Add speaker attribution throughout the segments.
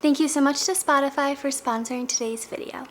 Speaker 1: Thank you so much to Spotify for sponsoring today's video.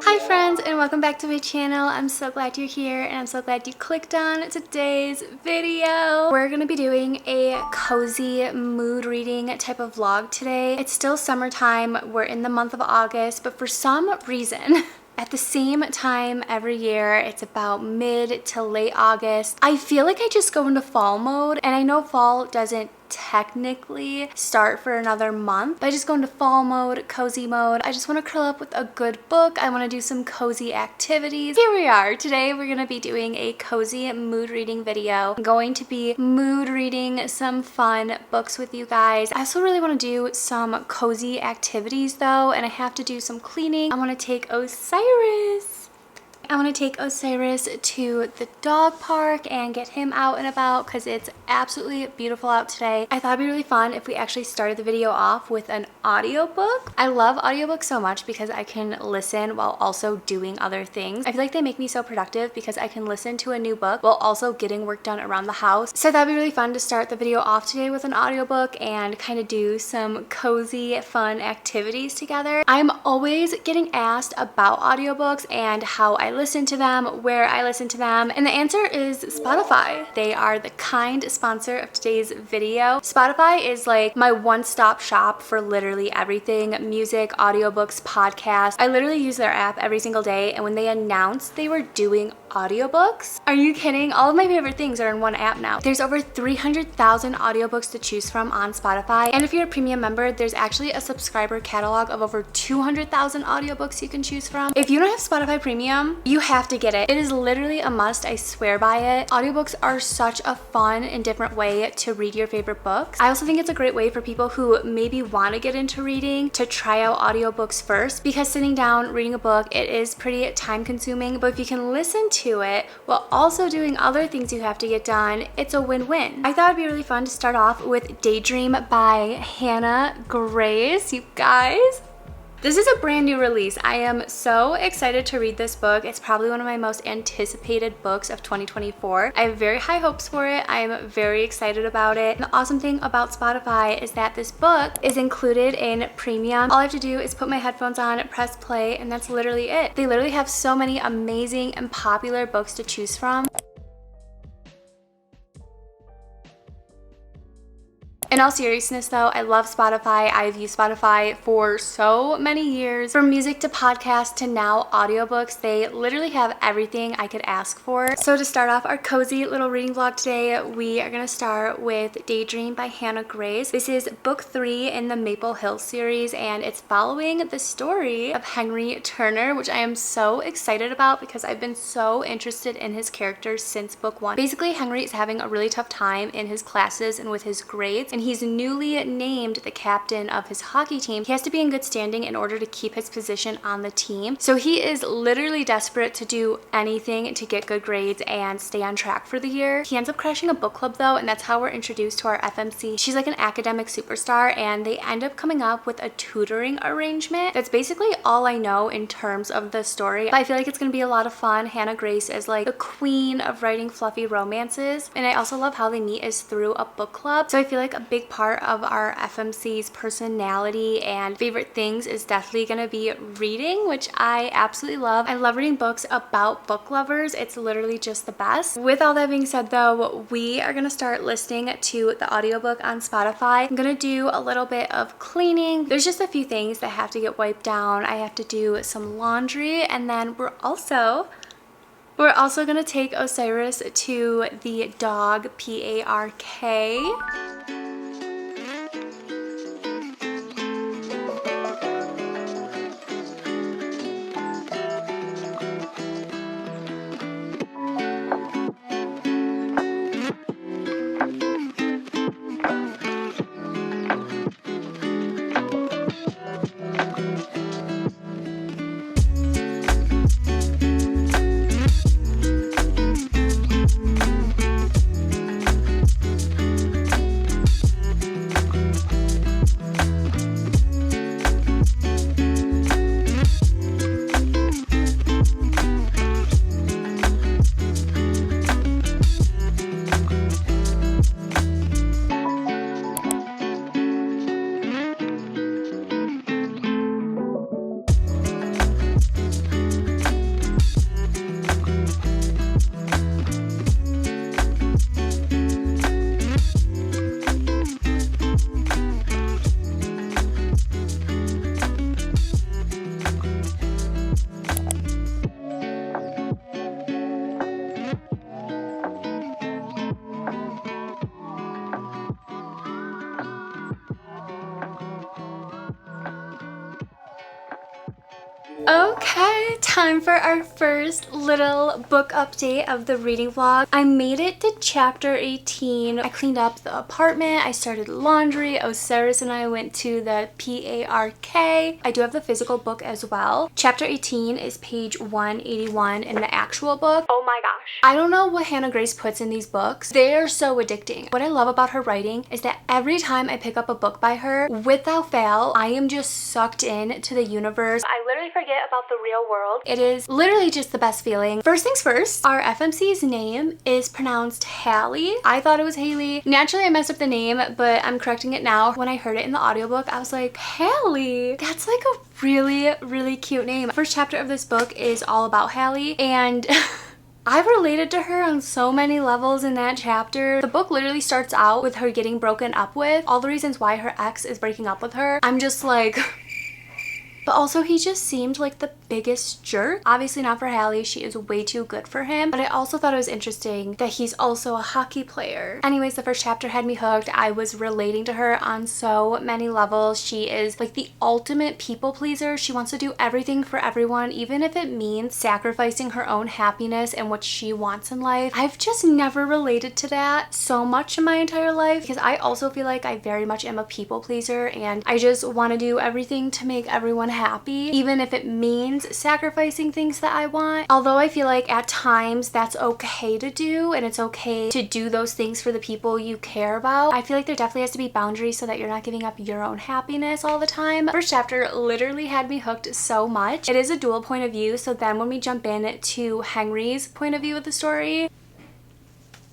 Speaker 1: Hi friends, and welcome back to my channel. I'm so glad you're here and I'm so glad you clicked on today's video. We're gonna be doing a cozy mood reading type of vlog today. It's still summertime, we're in the month of August, but for some reason at the same time every year, it's about mid to late August, I feel like I just go into fall mode. And I know fall doesn't technically start for another month, but I just go into fall mode, cozy mode. I just want to curl up with a good book. I want to do some cozy activities. Here we are. Today we're going to be doing a cozy mood reading video. I'm going to be mood reading some fun books with you guys. I also really want to do some cozy activities though, and I have to do some cleaning. I want to take Osiris to the dog park and get him out and about because it's absolutely beautiful out today. I thought it'd be really fun if we actually started the video off with an audiobook. I love audiobooks so much because I can listen while also doing other things. I feel like they make me so productive because I can listen to a new book while also getting work done around the house. So that'd be really fun to start the video off today with an audiobook and kind of do some cozy, fun activities together. I'm always getting asked about audiobooks and how I listen to them, where I listen to them, and the answer is Spotify. They are the kind sponsor of today's video. Spotify is like my one-stop shop for literally everything: music, audiobooks, podcasts. I literally use their app every single day, and when they announced they were doing audiobooks, are you kidding? All of my favorite things are in one app now. There's over 300,000 audiobooks to choose from on Spotify, and if you're a premium member, there's actually a subscriber catalog of over 200,000 audiobooks you can choose from. If you don't have Spotify Premium, you have to get it. It is literally a must. I swear by it. Audiobooks are such a fun and different way to read your favorite books. I also think it's a great way for people who maybe want to get into reading to try out audiobooks first, because sitting down reading a book, it is pretty time consuming, but if you can listen to it while also doing other things you have to get done, it's a win-win. I thought it'd be really fun to start off with Daydream by Hannah Grace. You guys, this is a brand new release. I am so excited to read this book. It's probably one of my most anticipated books of 2024. I have very high hopes for it. I'm very excited about it. And the awesome thing about Spotify is that this book is included in Premium. All I have to do is put my headphones on, press play, and that's literally it. They literally have so many amazing and popular books to choose from. In all seriousness though, I love Spotify. I've used Spotify for so many years. From music to podcasts to now audiobooks, they literally have everything I could ask for. So to start off our cozy little reading vlog today, we are gonna start with Daydream by Hannah Grace. This is book 3 in the Maple Hill series, and it's following the story of Henry Turner, which I am so excited about because I've been so interested in his character since book 1. Basically, Henry is having a really tough time in his classes and with his grades, and he's newly named the captain of his hockey team. He has to be in good standing in order to keep his position on the team. So he is literally desperate to do anything to get good grades and stay on track for the year. He ends up crashing a book club though, and that's how we're introduced to our FMC. She's like an academic superstar, and they end up coming up with a tutoring arrangement. That's basically all I know in terms of the story, but I feel like it's gonna be a lot of fun. Hannah Grace is like the queen of writing fluffy romances, and I also love how they meet is through a book club. So I feel like a big part of our FMC's personality and favorite things is definitely gonna be reading, which I absolutely love. I love reading books about book lovers. It's literally just the best. With all that being said though, we are gonna start listening to the audiobook on Spotify. I'm gonna do a little bit of cleaning. There's just a few things that have to get wiped down. I have to do some laundry, and then we're also gonna take Osiris to the dog park. Okay, time for our first little book update of the reading vlog. I made it to chapter 18. I cleaned up the apartment, I started laundry, Osiris and I went to the park. I do have the physical book as well. Chapter 18 is page 181 in the actual book. Oh my gosh. I don't know what Hannah Grace puts in these books. They are so addicting. What I love about her writing is that every time I pick up a book by her, without fail, I am just sucked in to the universe. I literally forget about the real world. It is literally just the best feeling. First things first, our FMC's name is pronounced Hallie. I thought it was Haley. Naturally, I messed up the name, but I'm correcting it now. When I heard it in the audiobook, I was like, Hallie? That's like a really, really cute name. First chapter of this book is all about Hallie, and I've related to her on so many levels in that chapter. The book literally starts out with her getting broken up with, all the reasons why her ex is breaking up with her. I'm just like but also he just seemed like the biggest jerk. Obviously not for Hallie, she is way too good for him, but I also thought it was interesting that he's also a hockey player. Anyways, the first chapter had me hooked. I was relating to her on so many levels. She is like the ultimate people pleaser. She wants to do everything for everyone, even if it means sacrificing her own happiness and what she wants in life. I've just never related to that so much in my entire life because I also feel like I very much am a people pleaser and I just want to do everything to make everyone happy, even if it means sacrificing things that I want. Although I feel like at times that's okay to do and it's okay to do those things for the people you care about, I feel like there definitely has to be boundaries so that you're not giving up your own happiness all the time. First chapter literally had me hooked so much. It is a dual point of view, so then when we jump in to Henry's point of view of the story,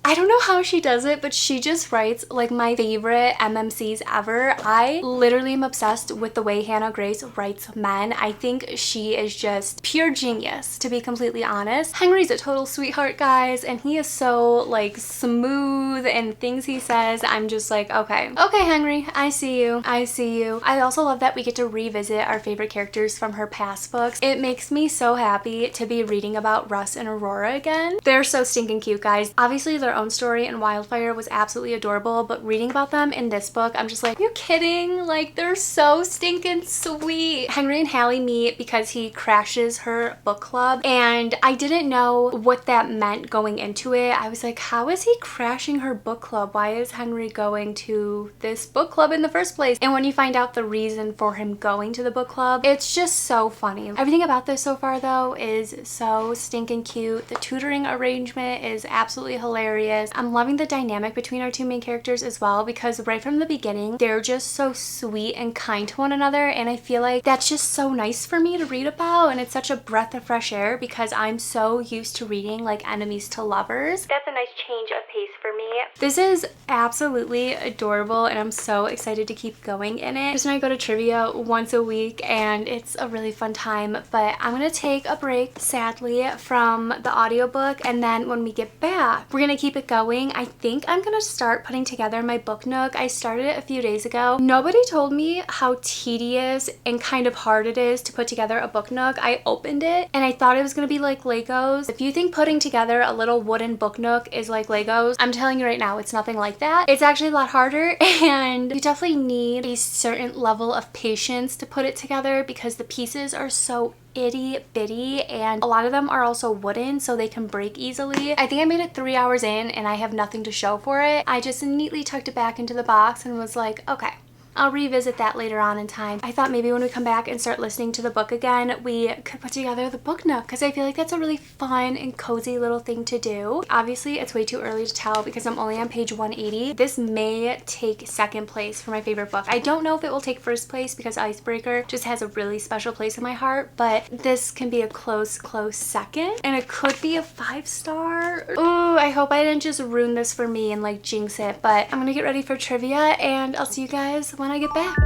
Speaker 1: I don't know how she does it, but she just writes like my favorite MMCs ever. I literally am obsessed with the way Hannah Grace writes men. I think she is just pure genius, to be completely honest. Henry's a total sweetheart, guys, and he is so like smooth and things he says, I'm just like, okay, Henry, I see you. I see you. I also love that we get to revisit our favorite characters from her past books. It makes me so happy to be reading about Russ and Aurora again. They're so stinking cute, guys. Obviously, their own story in Wildfire was absolutely adorable, but reading about them in this book, I'm just like, you kidding? Like, they're so stinking sweet. Henry and Hallie meet because he crashes her book club, and I didn't know what that meant going into it. I was like, how is he crashing her book club? Why is Henry going to this book club in the first place? And when you find out the reason for him going to the book club, it's just so funny. Everything about this so far, though, is so stinking cute. The tutoring arrangement is absolutely hilarious. I'm loving the dynamic between our two main characters as well, because right from the beginning, they're just so sweet and kind to one another, and I feel like that's just so nice for me to read about, and it's such a breath of fresh air because I'm so used to reading like enemies to lovers. That's a nice change of pace for me. This is absolutely adorable, and I'm so excited to keep going in it. Just when I go to trivia once a week, and it's a really fun time, but I'm gonna take a break, sadly, from the audiobook, and then when we get back, we're gonna keep it going. I think I'm gonna start putting together my book nook. I started it a few days ago. Nobody told me how tedious and kind of hard it is to put together a book nook. I opened it and I thought it was gonna be like Legos. If you think putting together a little wooden book nook is like Legos, I'm telling you right now, it's nothing like that. It's actually a lot harder, and you definitely need a certain level of patience to put it together because the pieces are so itty bitty, and a lot of them are also wooden, so they can break easily. I think I made it 3 hours in and I have nothing to show for it. I just neatly tucked it back into the box and was like, okay, I'll revisit that later on in time. I thought maybe when we come back and start listening to the book again, we could put together the book nook, because I feel like that's a really fun and cozy little thing to do. Obviously, it's way too early to tell because I'm only on page 180. This may take second place for my favorite book. I don't know if it will take first place because Icebreaker just has a really special place in my heart, but this can be a close second, and it could be a 5-star. Ooh, I hope I didn't just ruin this for me and like jinx it, but I'm gonna get ready for trivia, and I'll see you guys when I get back.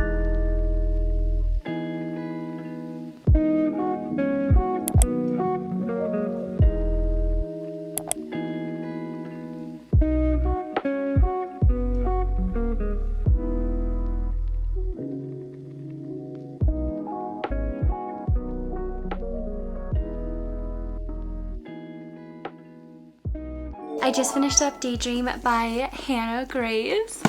Speaker 1: I just finished up Daydream by Hannah Grace.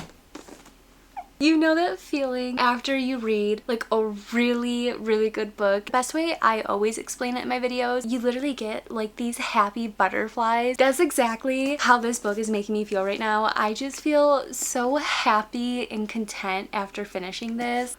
Speaker 1: You know that feeling after you read like a really, really good book? The best way I always explain it in my videos, you literally get like these happy butterflies. That's exactly how this book is making me feel right now. I just feel so happy and content after finishing this.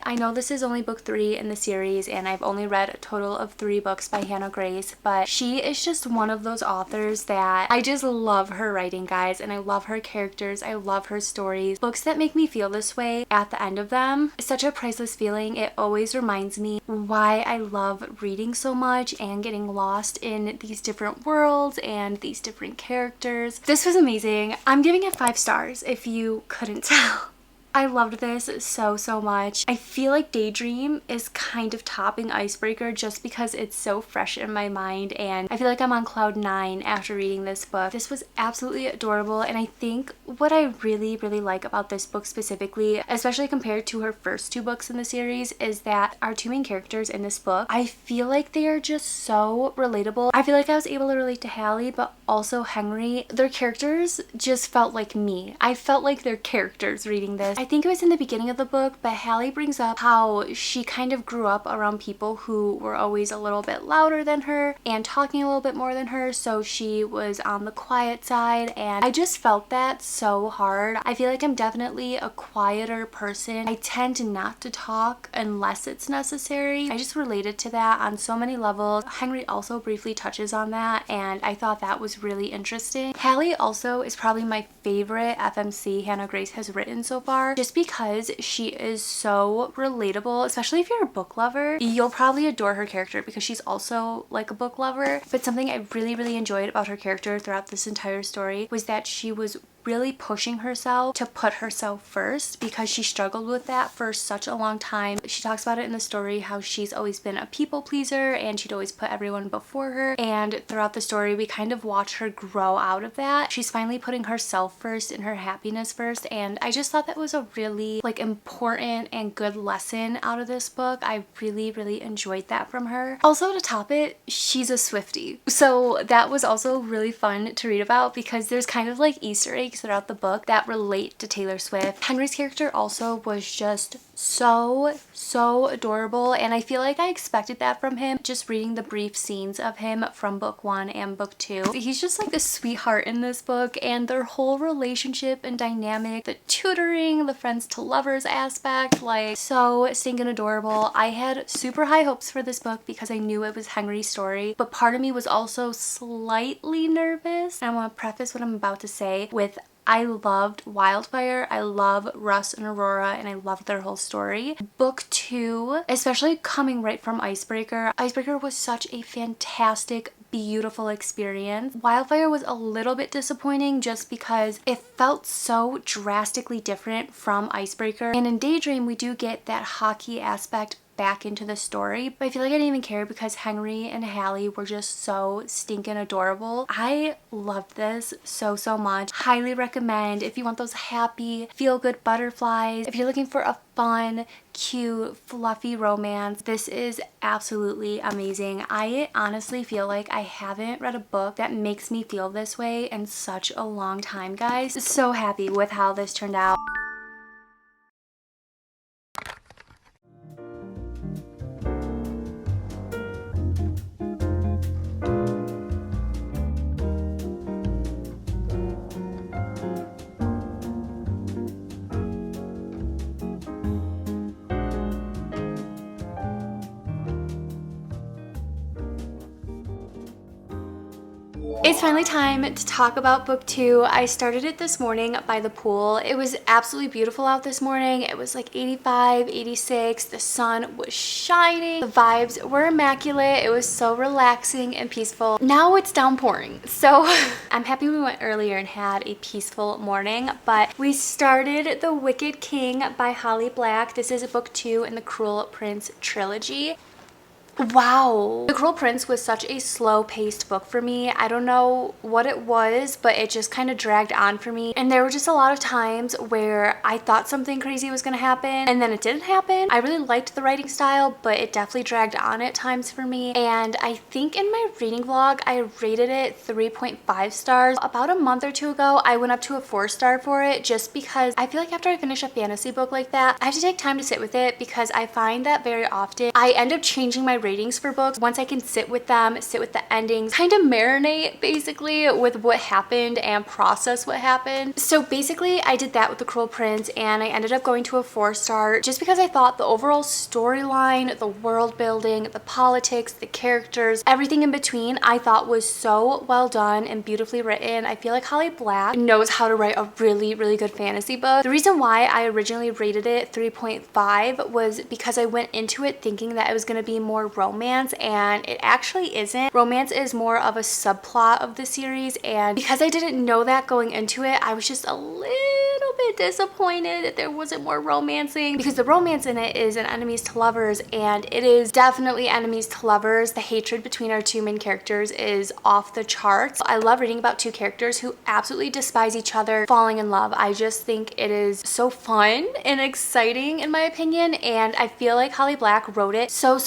Speaker 1: I know this is only book 3 in the series and I've only read a total of 3 books by Hannah Grace, but she is just one of those authors that I just love her writing, guys, and I love her characters. I love her stories. Books that make me feel this way at the end of them is such a priceless feeling. It always reminds me why I love reading so much and getting lost in these different worlds and these different characters. This was amazing. I'm giving it 5 stars if you couldn't tell. I loved this so much. I feel like Daydream is kind of topping Icebreaker just because it's so fresh in my mind, and I feel like I'm on cloud 9 after reading this book. This was absolutely adorable, and I think what I really like about this book specifically, especially compared to her first 2 books in the series, is that our 2 main characters in this book, I feel like they are just so relatable. I feel like I was able to relate to Hallie, but also Henry. Their characters just felt like me. I felt like their characters reading this. I think it was in the beginning of the book, but Hallie brings up how she kind of grew up around people who were always a little bit louder than her and talking a little bit more than her, so she was on the quiet side, and I just felt that so hard. I feel like I'm definitely a quieter person. I tend not to talk unless it's necessary. I just related to that on so many levels. Henry also briefly touches on that, and I thought that was really interesting. Hallie also is probably my favorite FMC Hannah Grace has written so far, just because she is so relatable, especially if you're a book lover. You'll probably adore her character because she's also like a book lover. But something I really enjoyed about her character throughout this entire story was that she was really pushing herself to put herself first, because she struggled with that for such a long time. She talks about it in the story how she's always been a people pleaser and she'd always put everyone before her, and throughout the story we kind of watch her grow out of that. She's finally putting herself first and her happiness first, and I just thought that was a really like important and good lesson out of this book. I really enjoyed that from her. Also, to top it, she's a Swiftie, so that was also really fun to read about because there's kind of like Easter eggs throughout the book that relate to Taylor Swift. Henry's character also was just so adorable, and I feel like I expected that from him just reading the brief scenes of him from book 1 and book 2. He's just like a sweetheart in this book, and their whole relationship and dynamic, the tutoring, the friends to lovers aspect, like so stinking adorable. I had super high hopes for this book because I knew it was Henry's story, but part of me was also slightly nervous. And I want to preface what I'm about to say with I loved Wildfire, I love Russ and Aurora, and I loved their whole story. Book 2, especially coming right from Icebreaker, Icebreaker was such a fantastic, beautiful experience. Wildfire was a little bit disappointing just because it felt so drastically different from Icebreaker. And in Daydream, we do get that hockey aspect back into the story, but I feel like I didn't even care because Henry and Hallie were just so stinking adorable. I loved this so much. Highly recommend if you want those happy feel-good butterflies. If you're looking for a fun, cute, fluffy romance, this is absolutely amazing. I honestly feel like I haven't read a book that makes me feel this way in such a long time, guys. So happy with how this turned out. It's finally time to talk about book 2. I started it this morning by the pool. It was absolutely beautiful out this morning. It was like 85, 86. The sun was shining. The vibes were immaculate. It was so relaxing and peaceful. Now it's downpouring. So I'm happy we went earlier and had a peaceful morning, but we started The Wicked King by Holly Black. This is book 2 in the Cruel Prince trilogy. Wow. The Cruel Prince was such a slow-paced book for me. I don't know what it was, but it just kind of dragged on for me. And there were just a lot of times where I thought something crazy was going to happen and then it didn't happen. I really liked the writing style, but it definitely dragged on at times for me. And I think in my reading vlog, I rated it 3.5 stars. About a month or two ago, I went up to a 4-star for it just because I feel like after I finish a fantasy book like that, I have to take time to sit with it because I find that very often I end up changing my ratings for books once I can sit with them, sit with the endings, kind of marinate basically with what happened and process what happened. So basically I did that with The Cruel Prince and I ended up going to a 4-star just because I thought the overall storyline, the world building, the politics, the characters, everything in between I thought was so well done and beautifully written. I feel like Holly Black knows how to write a really, really good fantasy book. The reason why I originally rated it 3.5 was because I went into it thinking that it was going to be more romance, and it actually isn't. Romance is more of a subplot of the series, and because I didn't know that going into it, I was just a little bit disappointed that there wasn't more romancing, because the romance in it is an enemies to lovers, and it is definitely enemies to lovers. The hatred between our two main characters is off the charts. I love reading about two characters who absolutely despise each other falling in love. I just think it is so fun and exciting in my opinion, and I feel like Holly Black wrote it so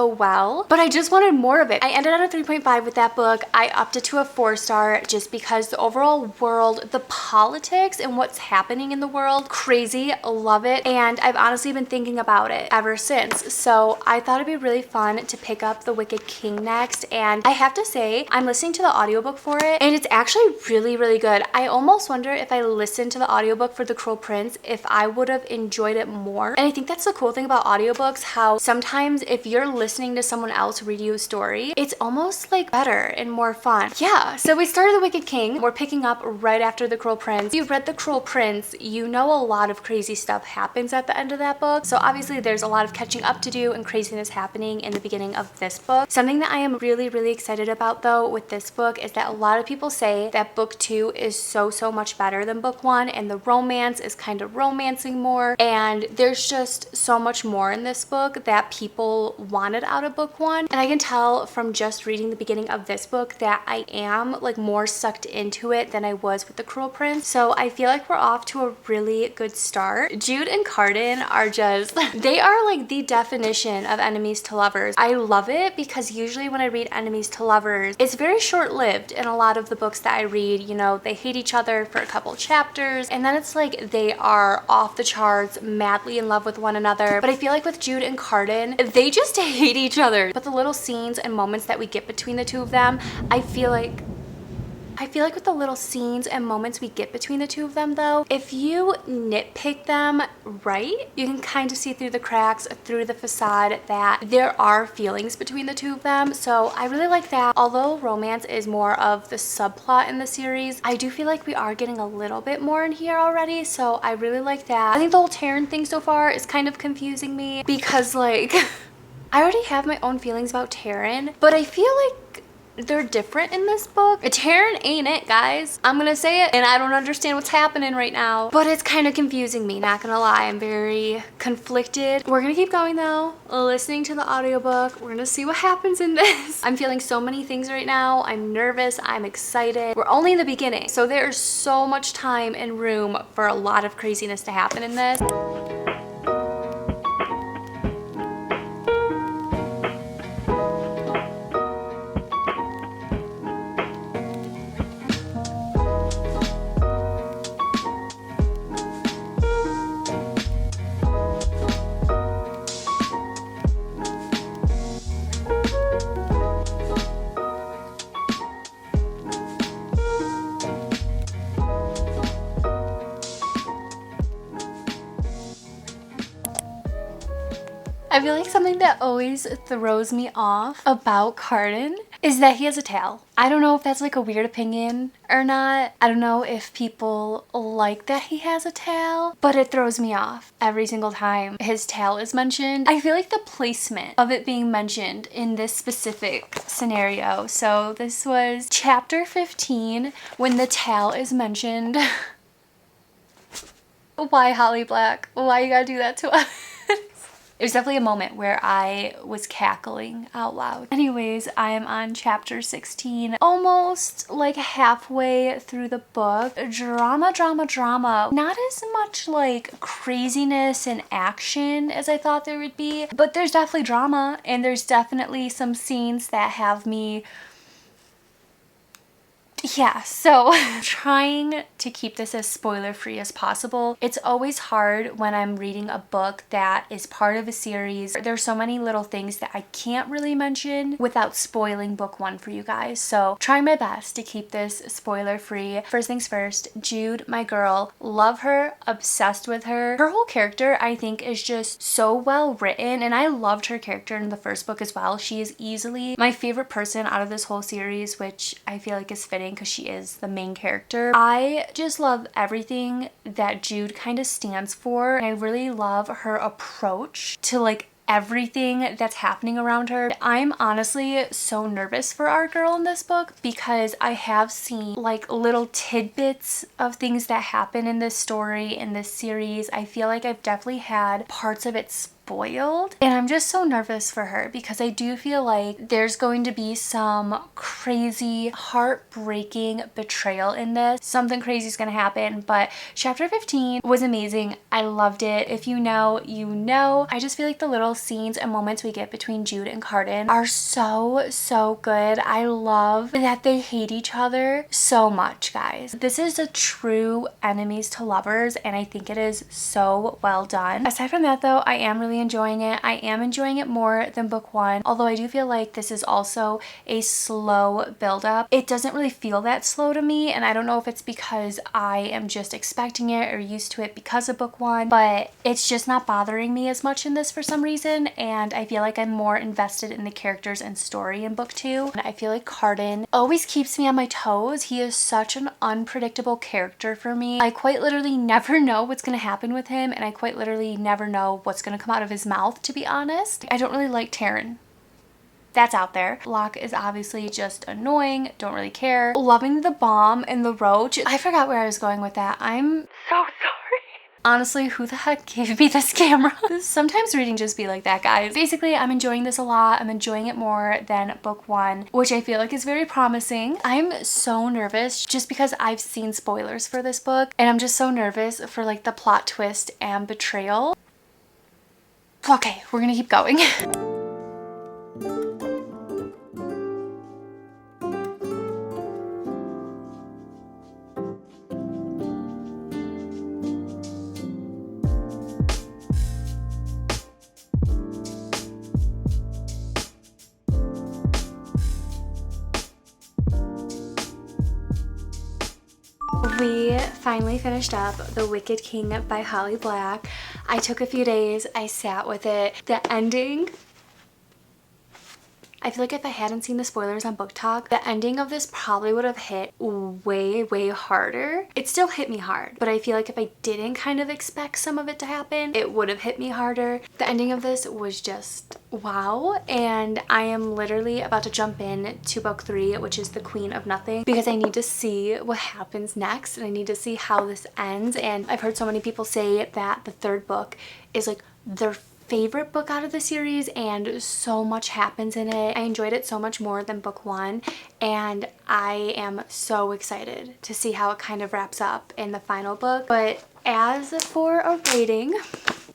Speaker 1: well, but I just wanted more of it. I ended on a 3.5 with that book. I upped it to a 4-star just because the overall world, the politics and what's happening in the world, crazy, love it, and I've honestly been thinking about it ever since. So I thought it'd be really fun to pick up The Wicked King next, and I have to say I'm listening to the audiobook for it and it's actually really, really good. I almost wonder if I listened to the audiobook for The Cruel Prince if I would have enjoyed it more. And I think that's the cool thing about audiobooks, how sometimes if you're listening to someone else read you a story, it's almost like better and more fun. Yeah, so we started The Wicked King. We're picking up right after The Cruel Prince. If you've read The Cruel Prince, you know a lot of crazy stuff happens at the end of that book. So obviously there's a lot of catching up to do and craziness happening in the beginning of this book. Something that I am really, really excited about though with this book is that a lot of people say that book 2 is so much better than book 1, and the romance is kind of romancing more, and there's just so much more in this book that people wanted out of book 1. And I can tell from just reading the beginning of this book that I am like more sucked into it than I was with The Cruel Prince. So I feel like we're off to a really good start. Jude and Cardan are just, they are like the definition of enemies to lovers. I love it because usually when I read enemies to lovers, it's very short-lived in a lot of the books that I read. You know, they hate each other for a couple chapters and then it's like they are off the charts, madly in love with one another. But I feel like with Jude and Cardan, they just hate each other. But the little scenes and moments that we get between the two of them, I feel like with the little scenes and moments we get between the two of them though, if you nitpick them right, you can kind of see through the cracks, through the facade, that there are feelings between the two of them. So I really like that. Although romance is more of the subplot in the series, I do feel like we are getting a little bit more in here already. So I really like that. I think the whole Taryn thing so far is kind of confusing me because like, I already have my own feelings about Taryn, but I feel like they're different in this book. Taryn ain't it, guys. I'm gonna say it, and I don't understand what's happening right now, but it's kind of confusing me, not gonna lie. I'm very conflicted. We're gonna keep going though, listening to the audiobook. We're gonna see what happens in this. I'm feeling so many things right now. I'm nervous, I'm excited. We're only in the beginning, so there's so much time and room for a lot of craziness to happen in this. I feel like something that always throws me off about Cardan is that he has a tail. I don't know if that's like a weird opinion or not. I don't know if people like that he has a tail, but it throws me off every single time his tail is mentioned. I feel like the placement of it being mentioned in this specific scenario. So this was chapter 15 when the tail is mentioned. Why, Holly Black? Why you gotta do that to us? It was definitely a moment where I was cackling out loud. Anyways, I am on chapter 16, almost like halfway through the book. Drama, drama, drama. Not as much like craziness and action as I thought there would be, but there's definitely drama, and there's definitely some scenes that have me, yeah, so trying to keep this as spoiler free as possible. It's always hard when I'm reading a book that is part of a series. There's so many little things that I can't really mention without spoiling book one for you guys. So trying my best to keep this spoiler free. First things first, Jude, my girl, love her, obsessed with her. Her whole character I think is just so well written, and I loved her character in the first book as well. She is easily my favorite person out of this whole series, which I feel like is fitting because she is the main character. I just love everything that Jude kind of stands for, and I really love her approach to like everything that's happening around her. I'm honestly so nervous for our girl in this book because I have seen like little tidbits of things that happen in this story, in this series. I feel like I've definitely had parts of it spoiled, and I'm just so nervous for her because I do feel like there's going to be some crazy heartbreaking betrayal in this. Something crazy is going to happen, but chapter 15 was amazing. I loved it. If you know, you know. I just feel like the little scenes and moments we get between Jude and Cardan are so good. I love that they hate each other so much, guys. This is a true enemies to lovers, and I think it is so well done. Aside from that though, I am really enjoying it. I am enjoying it more than book one, although I do feel like this is also a slow build-up. It doesn't really feel that slow to me, and I don't know if it's because I am just expecting it or used to it because of book one, but it's just not bothering me as much in this for some reason, and I feel like I'm more invested in the characters and story in book two. And I feel like Cardan always keeps me on my toes. He is such an unpredictable character for me. I quite literally never know what's going to happen with him, and I quite literally never know what's going to come out of his mouth, to be honest. I don't really like Taryn. That's out there. Locke is obviously just annoying, don't really care. Loving the bomb and the roach. I forgot where I was going with that. I'm so sorry. Honestly, who the heck gave me this camera? Sometimes reading just be like that, guys. Basically, I'm enjoying this a lot. I'm enjoying it more than book one, which I feel like is very promising. I'm so nervous just because I've seen spoilers for this book, and I'm just so nervous for like the plot twist and betrayal. Okay, we're gonna keep going. We finally finished up The Wicked King by Holly Black. I took a few days, I sat with it. The ending, I feel like if I hadn't seen the spoilers on Book Talk, the ending of this probably would have hit way harder. It still hit me hard, but I feel like if I didn't kind of expect some of it to happen, it would have hit me harder. The ending of this was just wow, and I am literally about to jump in to book 3, which is The Queen of Nothing, because I need to see what happens next, and I need to see how this ends. And I've heard so many people say that the third book is like their favorite book out of the series, and so much happens in it. I enjoyed it so much more than book one, and I am so excited to see how it kind of wraps up in the final book. But as for a rating,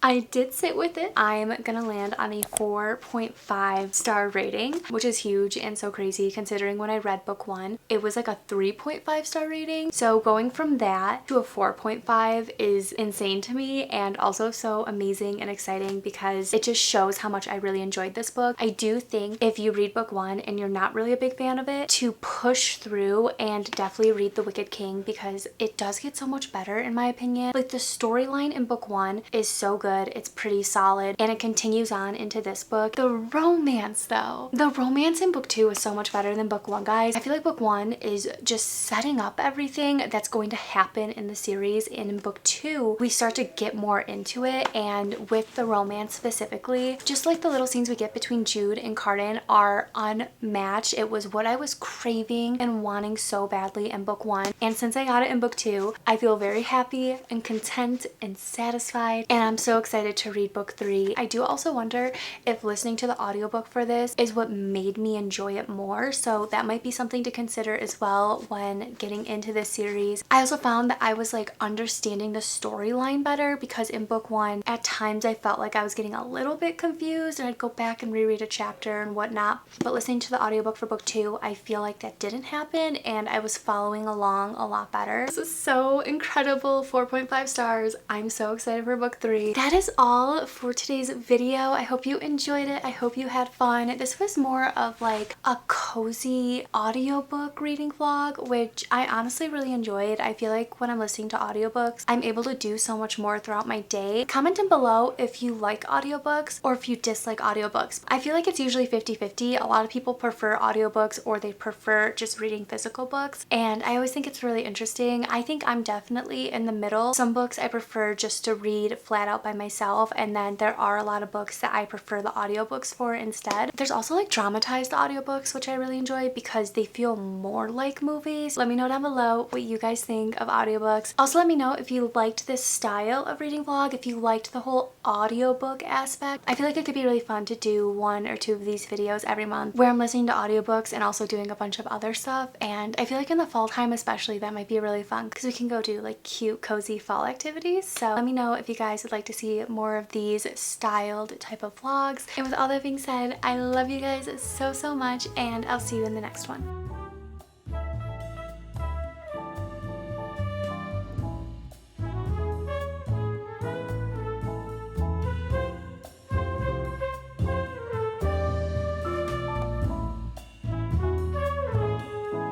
Speaker 1: I did sit with it. I'm gonna land on a 4.5 star rating, which is huge and so crazy considering when I read book one, it was like a 3.5 star rating. So going from that to a 4.5 is insane to me, and also so amazing and exciting because it just shows how much I really enjoyed this book. I do think if you read book one and you're not really a big fan of it, to push through and definitely read The Wicked King, because it does get so much better in my opinion. Like the storyline in book one is so good. It's pretty solid, and it continues on into this book. The romance though, the romance in book two is so much better than book one, guys. I feel like book one is just setting up everything that's going to happen in the series, and in book two we start to get more into it. And with the romance specifically, just like the little scenes we get between Jude and Cardan are unmatched. It was what I was craving and wanting so badly in book one, and since I got it in book two, I feel very happy and content and satisfied, and I'm so excited to read book 3. I do also wonder if listening to the audiobook for this is what made me enjoy it more, so that might be something to consider as well when getting into this series. I also found that I was like understanding the storyline better, because in book 1 at times I felt like I was getting a little bit confused and I'd go back and reread a chapter and whatnot, but listening to the audiobook for book 2, I feel like that didn't happen and I was following along a lot better. This is so incredible. 4.5 stars. I'm so excited for book 3. That is all for today's video. I hope you enjoyed it. I hope you had fun. This was more of like a cozy audiobook reading vlog, which I honestly really enjoyed. I feel like when I'm listening to audiobooks, I'm able to do so much more throughout my day. Comment in below if you like audiobooks or if you dislike audiobooks. I feel like it's usually 50-50. A lot of people prefer audiobooks or they prefer just reading physical books, and I always think it's really interesting. I think I'm definitely in the middle. Some books I prefer just to read flat out by myself, and then there are a lot of books that I prefer the audiobooks for instead. There's also like dramatized audiobooks, which I really enjoy because they feel more like movies. Let me know down below what you guys think of audiobooks. Also, let me know if you liked this style of reading vlog, if you liked the whole audiobook aspect. I feel like it could be really fun to do 1 or 2 of these videos every month where I'm listening to audiobooks and also doing a bunch of other stuff, and I feel like in the fall time especially that might be really fun because we can go do like cute cozy fall activities. So let me know if you guys would like to see more of these styled type of vlogs. And with all that being said, I love you guys so much, and I'll see you in the next one.